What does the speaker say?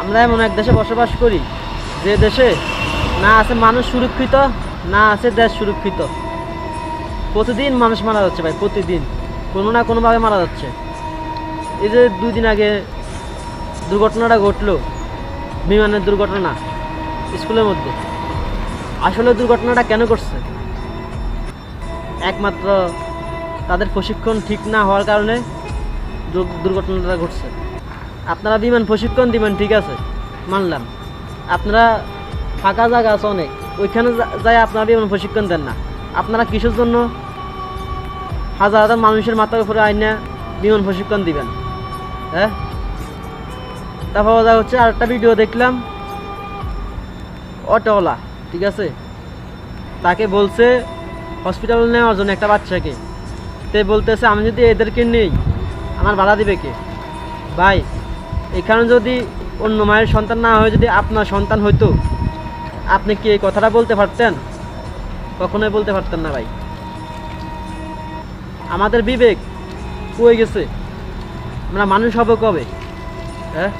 আমরা এমন এক দেশে বসবাস করি যে দেশে না আছে মানুষ সুরক্ষিত, না আছে দেশ সুরক্ষিত। প্রতিদিন মানুষ মারা যাচ্ছে ভাই, প্রতিদিন কোনো না কোনোভাবে মারা যাচ্ছে। এই যে 2 দিন আগে দুর্ঘটনাটা ঘটলো, বিমানের দুর্ঘটনা স্কুলের মধ্যে, আসলে দুর্ঘটনাটা কেন ঘটছে? একমাত্র তাদের প্রশিক্ষণ ঠিক না হওয়ার কারণে দুর্ঘটনাটা ঘটছে। আপনারা বিমান প্রশিক্ষণ দিবেন, ঠিক আছে, মানলাম। আপনারা ফাঁকা জায়গা আছে অনেক, ওইখানে যাই আপনারা বিমান প্রশিক্ষণ দেন না। আপনারা কিসের জন্য হাজার হাজার মানুষের মাথার উপরে আইনা বিমান প্রশিক্ষণ দিবেন? হ্যাঁ, তারপর কথা হচ্ছে আরেকটা ভিডিও দেখলাম, অটোওয়ালা, ঠিক আছে, তাকে বলছে হসপিটালে নেওয়ার জন্য একটা বাচ্চাকে। তে বলতেছে আমি যদি এদেরকে নেই আমার ভাড়া দিবে কে? ভাই, এখানে যদি অন্য মায়ের সন্তান না হয়ে যদি আপনার সন্তান হইতো, আপনি কি এই কথাটা বলতে পারতেন? কখনোই বলতে পারতেন না ভাই। আমাদের বিবেক কই গেছে? আমরা মানুষ হব কবে? হ্যাঁ।